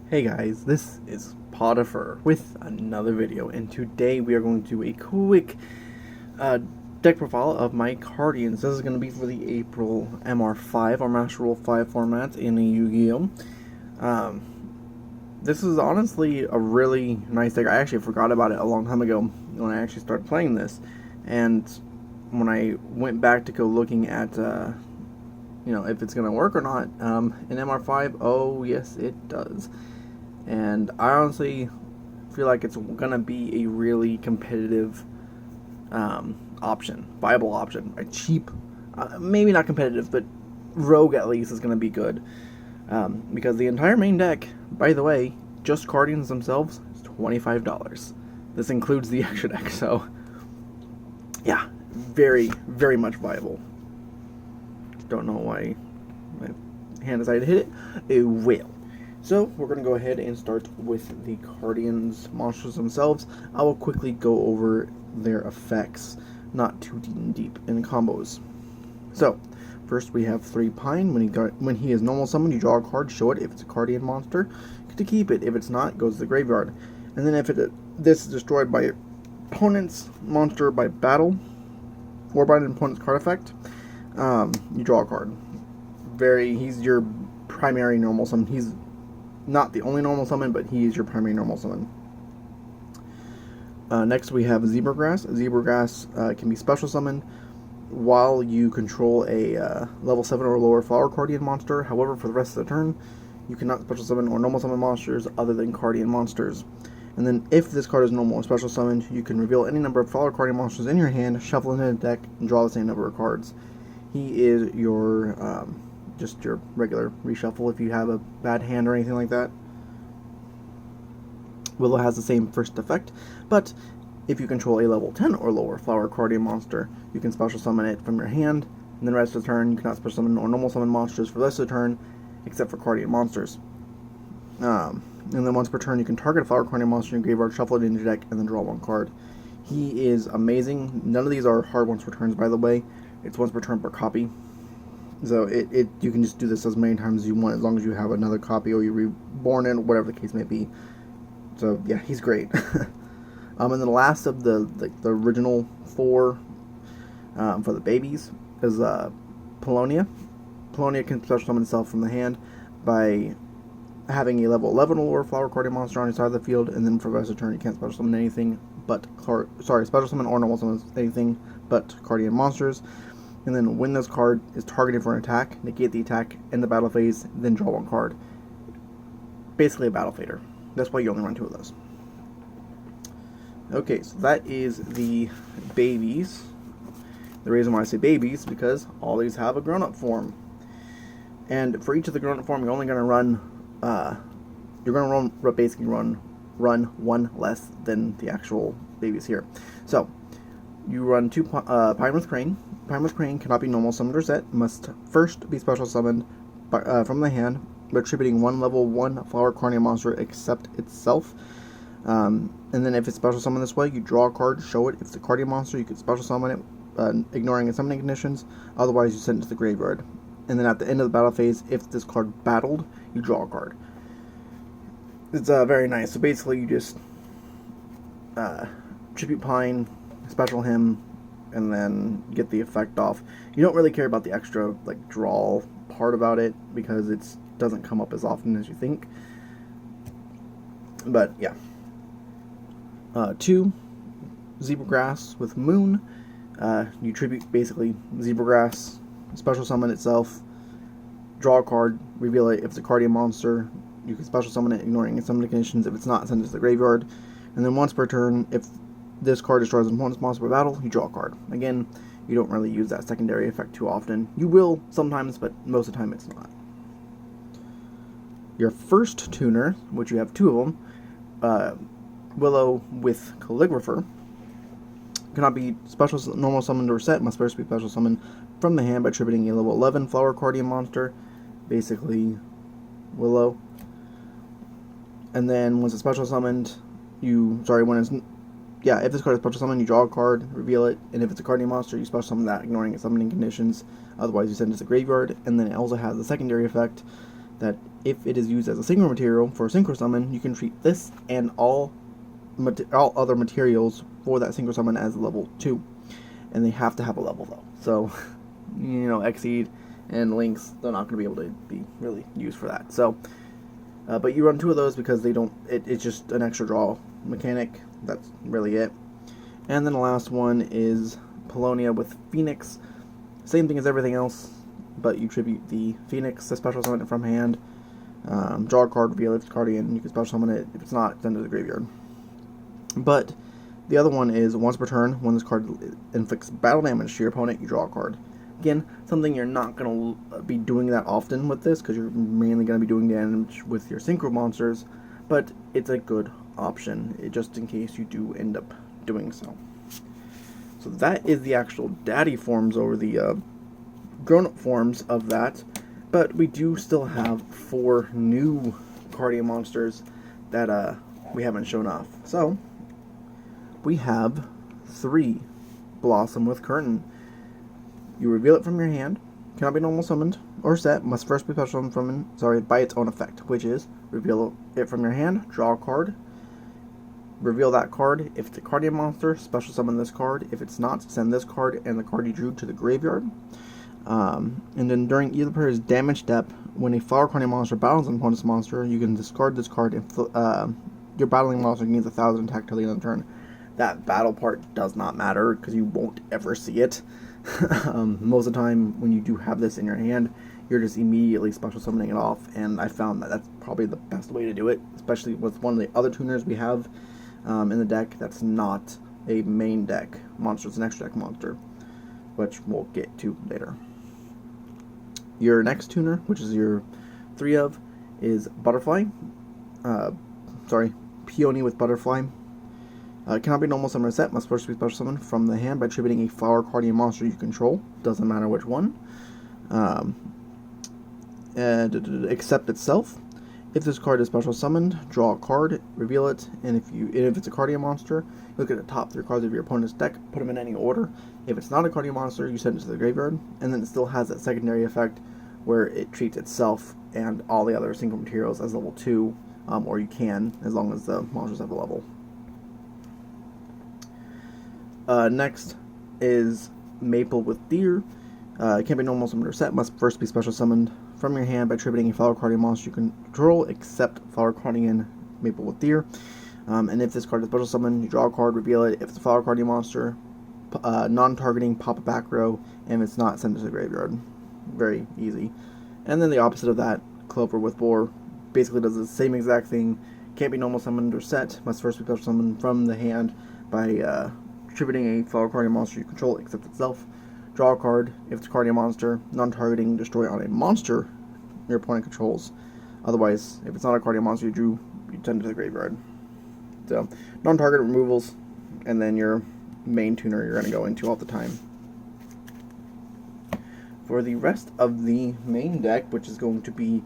Hey guys, this is Potiphar with another video, and today we are going to do a quick uh, deck profile of my Cardians. This is going to be for the April MR5 or Master Rule 5 format in a Yu-Gi-Oh! This is honestly a really nice deck. I actually forgot about it a long time ago when I actually started playing this, and when I went back to go looking at if it's going to work or not, in MR5, oh yes it does. And I honestly feel like it's going to be a really competitive viable option. A cheap, maybe not competitive, but rogue at least is going to be good. Because the entire main deck, by the way, just Cardians themselves, is $25. This includes the extra deck, so yeah, very, very much viable. Don't know why my hand decided to hit it. It will. So we're going to go ahead and start with the Cardians monsters themselves. I will quickly go over their effects, not too deep in combos. So first we have 3 Pine. When he is normal summoned, you draw a card, show it if it's a Cardian monster. To keep it, if it's not, it goes to the graveyard. And then if this is destroyed by opponent's monster by battle or by an opponent's card effect, you draw a card. He's your primary normal summon. He's not the only normal summon, but he is your primary normal summon. Next we have Zebragrass. Zebragrass can be special summoned while you control a level 7 or lower Flower Cardian monster. However, for the rest of the turn, you cannot special summon or normal summon monsters other than Cardian monsters. And then if this card is normal or special summoned, you can reveal any number of Flower Cardian monsters in your hand, shuffle into the deck, and draw the same number of cards. He is your just your regular reshuffle if you have a bad hand or anything like that. Willow has the same first effect, but if you control a level 10 or lower Flower Cardian monster, you can special summon it from your hand, and then the rest of the turn you cannot special summon or normal summon monsters for the rest of the turn, except for Cardian monsters. And then once per turn you can target a Flower Cardian monster in your graveyard, shuffle it into your deck, and then draw 1 card. He is amazing. None of these are hard once per turns, by the way. It's once per turn per copy. So you can just do this as many times as you want, as long as you have another copy or you're reborn in, whatever the case may be. So yeah, he's great. And then the last of the original 4 for the babies is Polonia. Polonia can special summon itself from the hand by having a level 11 or lower Flower Cardian monster on your side of the field, and then for the rest of the turn you can't special summon anything but special summon or normal summon anything but Cardian monsters. And then when this card is targeted for an attack, negate the attack in the battle phase, then draw 1 card. Basically a battle fader. That's why you only run 2 of those. Okay, so that is the babies. The reason why I say babies is because all these have a grown-up form. And for each of the grown-up form, you're only going to run, basically run 1 less than the actual babies here. So, you run 2 Pine with Crane. Pine with Crane cannot be normal summoned or set. Must first be special summoned from the hand, attributing 1 level 1 Flower Cardian monster except itself. And then if it's special summoned this way, you draw a card, show it. If it's a Cardian monster, you can special summon it, ignoring its summoning conditions. Otherwise, you send it to the graveyard. And then at the end of the battle phase, if this card battled, you draw a card. It's very nice. So basically, you just tribute Pine, special him, and then get the effect off. You don't really care about the extra draw part about it because it doesn't come up as often as you think. But yeah. 2 Zebragrass with Moon. You tribute basically Zebragrass, special summon itself, draw a card, reveal it. If it's a Cardian monster, you can special summon it, ignoring its summoning conditions. If it's not, send it to the graveyard. And then once per turn, if this card destroys an opponent's monster by battle, you draw a card. Again, you don't really use that secondary effect too often. You will sometimes, but most of the time it's not. Your first tuner, which you have 2 of them, Willow with Calligrapher, cannot be special normal summoned or set. Must first be special summoned from the hand by attributing a level 11 Flower Cardian monster, basically Willow. And then once it's special summoned, if this card is special summoned, you draw a card, reveal it, and if it's a Cardian monster, you special summon that, ignoring its summoning conditions. Otherwise, you send it to the graveyard. And then it also has the secondary effect that if it is used as a synchro material for a synchro summon, you can treat this and all other materials for that synchro summon as level 2. And they have to have a level though. So, Exceed and Lynx, they're not going to be able to be really used for that. So, but you run 2 of those because they don't, it's just an extra draw mechanic. That's really it. And then the last one is Polonia with Phoenix. Same thing as everything else, but you tribute the Phoenix, special summon it from hand, draw a card, reveal it if it's Cardian, you can special summon it. If it's not, send it to the graveyard. But the other one is once per turn, when this card inflicts battle damage to your opponent, you draw a card. Again, something you're not going to be doing that often with this, because you're mainly going to be doing damage with your synchro monsters, but it's a good option, just in case you do end up doing so. So that is the actual daddy forms over the grown-up forms of that, but we do still have 4 new Cardian monsters that we haven't shown off. So, we have 3 Blossom with Curtain. You reveal it from your hand, cannot be normal summoned or set, must first be special summoned, by its own effect, which is reveal it from your hand, draw a card, reveal that card. If it's a Cardian monster, special summon this card. If it's not, send this card and the card you drew to the graveyard. And then during either player's damage step, when a Flower Cardian monster battles an opponent's monster, you can discard this card and your battling monster gains 1,000 attack till the end of the turn. That battle part does not matter because you won't ever see it. Most of the time when you do have this in your hand, you're just immediately special summoning it off, and I found that that's probably the best way to do it, especially with one of the other tuners we have in the deck that's not a main deck monster, it's an extra deck monster, which we'll get to later. Your next tuner, which is your 3 of, is Butterfly. Peony with Butterfly. Cannot be normal summon or set, must first be special summoned from the hand by attributing a Flower Cardian monster you control, doesn't matter which one. Except itself. If this card is special summoned, draw a card, reveal it, and if it's a Cardian monster, look at the top 3 cards of your opponent's deck, put them in any order. If it's not a Cardian monster, you send it to the graveyard, and then it still has that secondary effect where it treats itself and all the other single materials as level 2, or you can, as long as the monsters have a level. Next is Maple with Deer. Can't be normal summoned or set, must first be special summoned from your hand by attributing a Flower Cardian monster you control, except Flower Cardian Maple with Deer. And if this card is special summoned, you draw a card, reveal it. If it's a Flower Cardian monster, non-targeting, pop a back row, and if it's not, send it to the graveyard. Very easy. And then the opposite of that, Clover with Boar, basically does the same exact thing. Can't be normal summoned or set, must first be special summoned from the hand by attributing a Flower Cardian monster you control, except itself. Draw a card. If it's a Cardian monster, non-targeting, destroy on a monster your opponent controls. Otherwise, if it's not a Cardian monster you drew, you send it to the graveyard. So, non-target removals, and then your main tuner you're going to go into all the time. For the rest of the main deck, which is going to be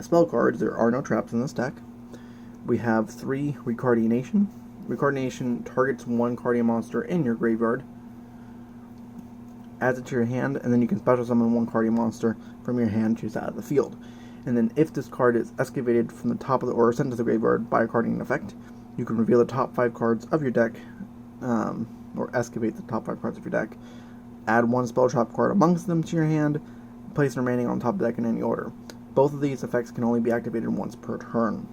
spell cards, there are no traps in this deck. We have 3 Recardination. Recardination targets 1 Cardian monster in your graveyard, adds it to your hand, and then you can special summon 1 Cardian monster from your hand to use that out of the field. And then if this card is excavated from the top of or sent to the graveyard by a Cardian effect, you can reveal the top 5 cards of your deck, or excavate the top 5 cards of your deck, add 1 spell trap card amongst them to your hand, place the remaining on top of the deck in any order. Both of these effects can only be activated once per turn.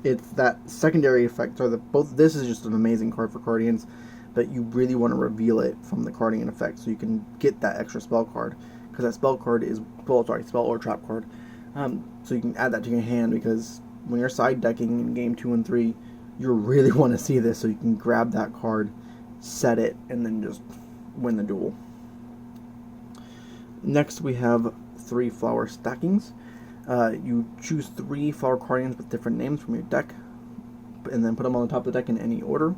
It's that secondary effect, this is just an amazing card for Cardians, but you really want to reveal it from the Cardian effect so you can get that extra spell card, because that spell card is, spell or trap card, so you can add that to your hand, because when you're side decking in game 2 and 3, you really want to see this so you can grab that card, set it, and then just win the duel. Next we have 3 Flower Stackings. You choose 3 Flower Cardians with different names from your deck, and then put them on the top of the deck in any order,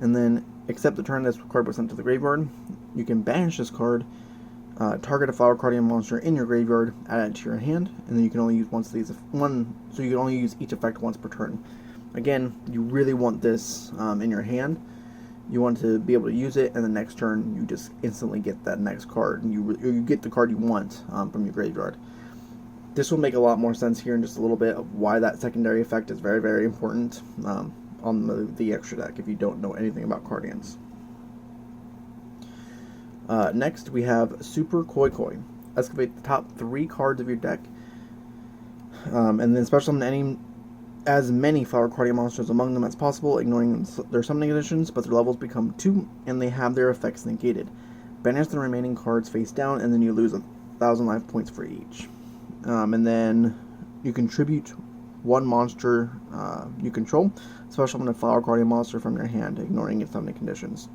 and then except the turn this card was sent to the graveyard, you can banish this card, target a Flower Cardian monster in your graveyard, add it to your hand, and then you can only use so you can only use each effect once per turn. Again, you really want this in your hand. You want to be able to use it, and the next turn you just instantly get that next card, and you get the card you want from your graveyard. This will make a lot more sense here in just a little bit of why that secondary effect is very, very important on the extra deck if you don't know anything about Cardians. Next, we have Super Koi Koi. Excavate the top 3 cards of your deck, and then special summon as many Flower Cardian monsters among them as possible, ignoring their summoning conditions, but their levels become 2, and they have their effects negated. Banish the remaining cards face down, and then you lose 1,000 life points for each. And then you contribute 1 monster you control. Special summon a Flower Cardian monster from your hand, ignoring its summoning conditions.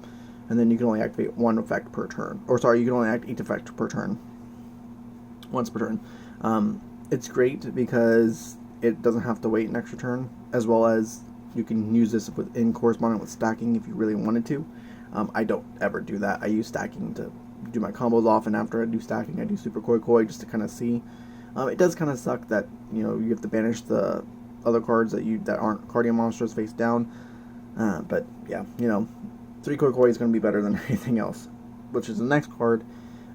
And then you can only activate 1 effect per turn. Or sorry, you can only activate each effect per turn. Once per turn. It's great because it doesn't have to wait an extra turn, as well as you can use this in corresponding with stacking if you really wanted to. I don't ever do that. I use stacking to do my combos off, and after I do stacking, I do Super Koi Koi just to kind of see. It does kind of suck that you have to banish the other cards that aren't Cardian monsters face down. But yeah, 3 Koi Koi is going to be better than anything else. Which is the next card.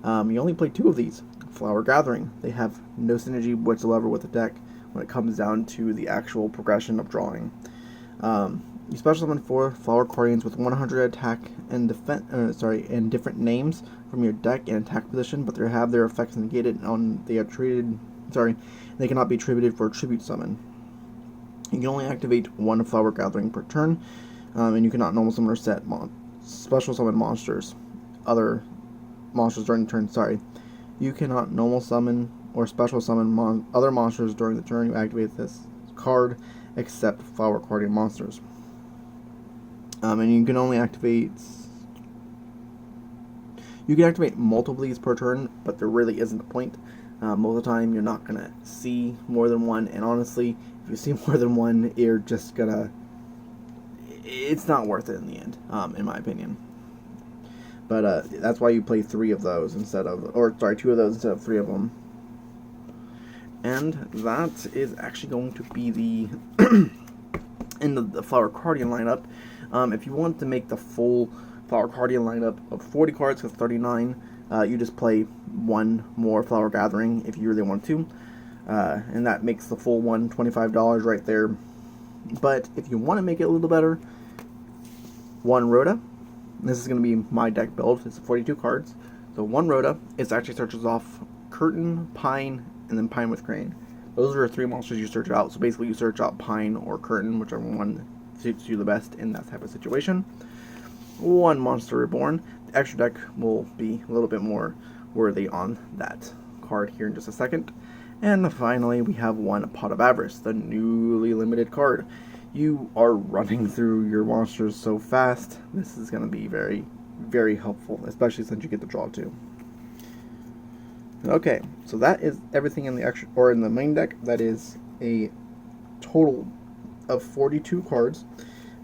You only play 2 of these. Flower Gathering. They have no synergy whatsoever with the deck when it comes down to the actual progression of drawing. You special summon 4 Flower Cardians with 100 attack and and different names from your deck and attack position, but they have their effects negated they cannot be attributed for a tribute summon. You can only activate 1 Flower Gathering per turn, and you cannot normal summon or special summon other monsters during the turn. You cannot normal summon or special summon other monsters during the turn you activate this card, except Flower Cardian monsters. And you can only activate... You can activate multiple of these per turn, but there really isn't a point. Most of the time, you're not going to see more than one, and honestly, if you see more than one, you're just going to... It's not worth it in the end, in my opinion. But that's why you play 3 of those 2 of those instead of 3 of them. And that is actually going to be the end of the Flower Cardian lineup. If you want to make the full Flower Cardian lineup of 40 cards with 39, you just play 1 more Flower Gathering if you really want to. And that makes the full one $25 right there. But if you want to make it a little better, 1 Rhoda. This is going to be my deck build. It's 42 cards. So 1 Rhoda, it actually searches off Curtain, Pine, and then Pine with Crane. Those are 3 monsters you search out. So basically you search out Pine or Curtain, whichever one suits you the best in that type of situation. 1 Monster Reborn. The extra deck will be a little bit more worthy on that card here in just a second. And finally, we have 1 Pot of Avarice, the newly limited card. You are running through your monsters so fast. This is going to be very, very helpful, especially since you get the draw too. Okay, so that is everything in the main deck. That is a total of 42 cards.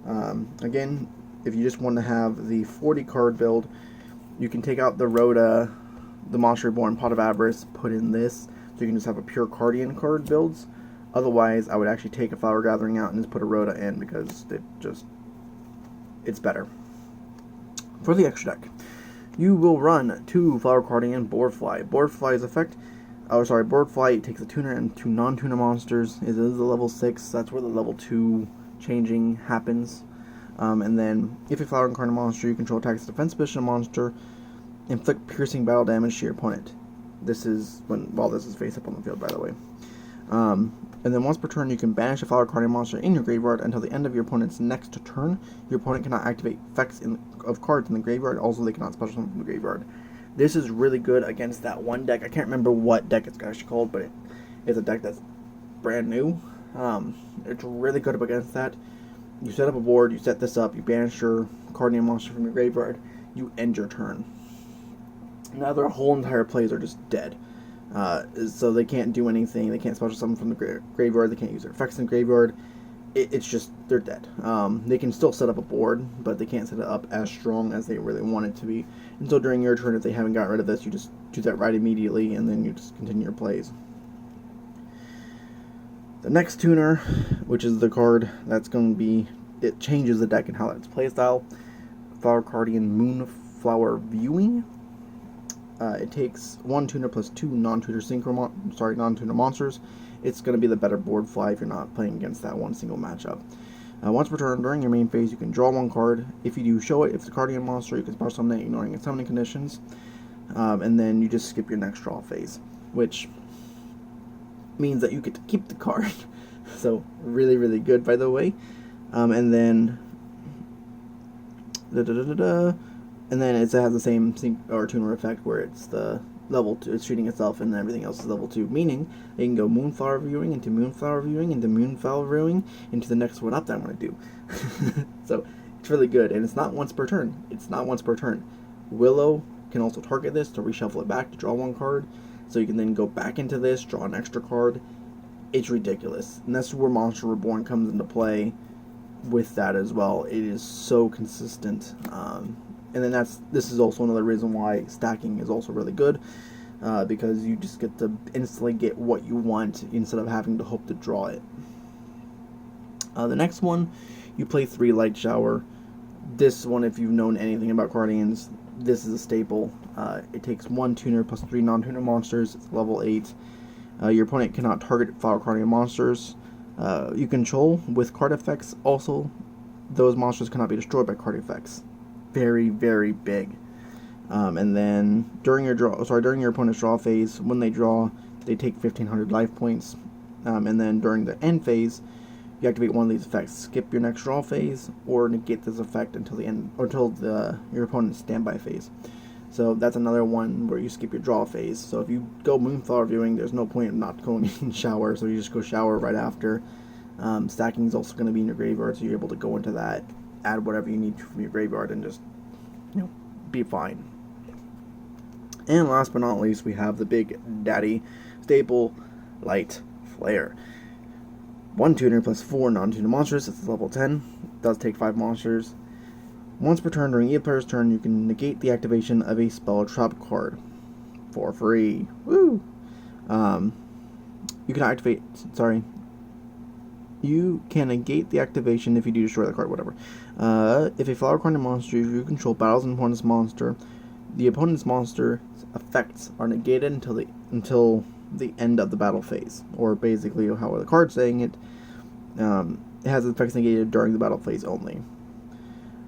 Again, if you just want to have the 40 card build, you can take out the Rhoda, the Monster Reborn, Pot of Avarice, put in this, so you can just have a pure Cardian card builds. Otherwise, I would actually take a Flower Gathering out and just put a Rhoda in because it's better. For the extra deck, you will run 2 Flower Cardian Boardfly. Boardfly's effect, Boardfly takes a tuner and 2 non-tuner monsters. It is a level 6, that's where the level 2 changing happens. And then, if a Flower Cardian monster you control attacks a defense position monster, inflict piercing battle damage to your opponent. This is while this is face up on the field, by the way. And then once per turn, you can banish a Flower Cardian monster in your graveyard until the end of your opponent's next turn. Your opponent cannot activate effects of cards in the graveyard. Also, they cannot special summon from the graveyard. This is really good against that one deck. I can't remember what deck it's actually called, but it's a deck that's brand new. It's really good up against that. You set up a board, you set this up, you banish your Cardian monster from your graveyard, you end your turn. Now their whole entire plays are just dead. So they can't do anything, they can't special summon from the graveyard, they can't use their effects in the graveyard. It's just, they're dead. They can still set up a board, but they can't set it up as strong as they really want it to be. And so during your turn, if they haven't got rid of this, you just do that right immediately, and then you just continue your plays. The next tuner, which is the card that's going to be, it changes the deck and how its playstyle. Flower Cardian Moonflower Viewing. it takes 1 tuner plus 2 non-tuner monsters. It's going to be the better board fly if you're not playing against that one single matchup. Once per turn, during your main phase, you can draw 1 card. If you do show it, if it's a Cardian monster, you can special summon it, ignoring its summoning conditions. And then you just skip your next draw phase, which means that you get to keep the card. So, really, really good, by the way. And then and then it has the same sync or tuner effect where it's the level 2, it's treating itself, and everything else is level 2, meaning it can go Moonflower Viewing into Moonflower Viewing into Moonflower Viewing into the next one up that I'm going to do. So it's really good, and it's not once per turn. Willow can also target this to reshuffle it back to draw 1 card, so you can then go back into this, draw an extra card. It's ridiculous, and that's where Monster Reborn comes into play with that as well. It is so consistent. And then this is also another reason why stacking is also really good, because you just get to instantly get what you want instead of having to hope to draw it. The next one, you play 3 Light Shower. This one, if you've known anything about Cardians, this is a staple. It takes 1 tuner plus 3 non-tuner monsters. It's level 8. Your opponent cannot target Flower Cardian monsters you control with card effects. Also, those monsters cannot be destroyed by card effects. Very, very big. And then during your opponent's draw phase, when they draw, they take 1,500 life points. And then during the end phase, you activate one of these effects. Skip your next draw phase, or negate this effect until the end, or until your opponent's standby phase. So that's another one where you skip your draw phase. So if you go Moonflower Viewing, there's no point in not going in Shower, so you just go Shower right after. Stacking is also going to be in your graveyard, so you're able to go into that, add whatever you need from your graveyard, and just, be fine. And last but not least, we have the big daddy staple, Light Flare. 1 tuner plus 4 non-tuner monsters. It's level 10. It does take 5 monsters. Once per turn during each player's turn, you can negate the activation of a spell or trap card for free. Woo! You can activate. You can negate the activation if you do destroy the card, whatever. If a Flower Cardian monster you control battles an opponent's monster, the opponent's monster's effects are negated until the end of the battle phase. Or basically, how the card's saying it, it has its effects negated during the battle phase only.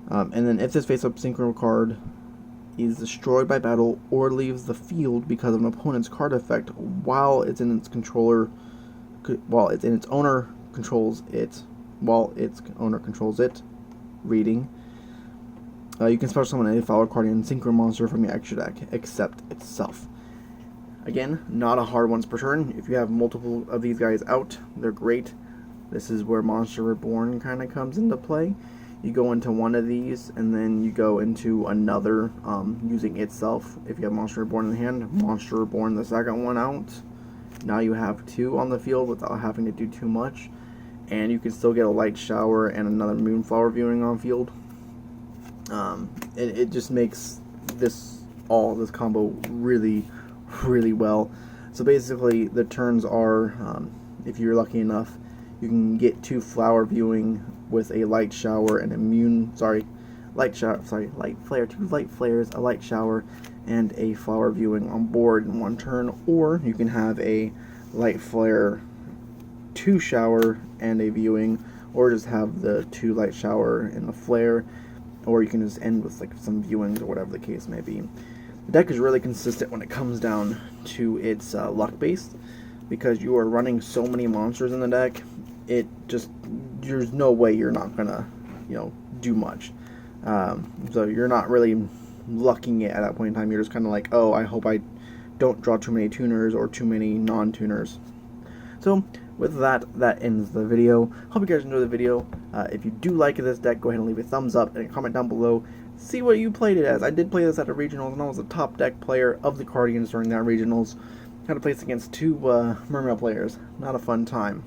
And then if this face-up synchro card is destroyed by battle or leaves the field because of an opponent's card effect while its owner controls it, reading, you can special summon a Flower Cardian synchro monster from your extra deck, except itself. Again, not a hard once per turn. If you have multiple of these guys out, they're great. This is where Monster Reborn kind of comes into play. You go into one of these, and then you go into another, using itself. If you have Monster Reborn in the hand, Monster Reborn the second one out. Now you have 2 on the field without having to do too much. And you can still get a Light Shower and another Moonflower Viewing on field. It just makes this combo really, really well. So basically, the turns are, if you're lucky enough, you can get 2 Flower Viewing with a Light Shower and Light Flare, 2 Light Flares, a Light Shower, and a Flower Viewing on board in 1 turn. Or you can have a Light Flare, 2 Shower, and a Viewing, or just have the 2 Light Shower and the Flare, or you can just end with like some Viewings or whatever the case may be. The deck is really consistent when it comes down to its luck based, because you are running so many monsters in the deck. There's no way you're not gonna, do much. So you're not really lucking it at that point in time. You're just kind of like, oh, I hope I don't draw too many tuners or too many non-tuners. So with that ends the video. Hope you guys enjoyed the video. If you do like this deck, go ahead and leave a thumbs up and a comment down below. See what you played it as. I did play this at a regionals, and I was a top deck player of the Cardians during that regionals. Had to place against 2 Mermail players. Not a fun time.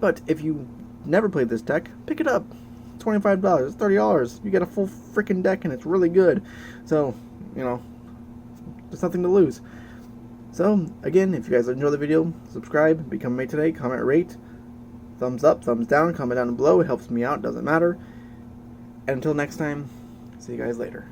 But if you never played this deck, pick it up. It's $25, it's $30. You get a full freaking deck, and it's really good. So, there's nothing to lose. So, again, if you guys enjoyed the video, subscribe, become a mate today, comment, rate, thumbs up, thumbs down, comment down below. It helps me out, doesn't matter. And until next time, see you guys later.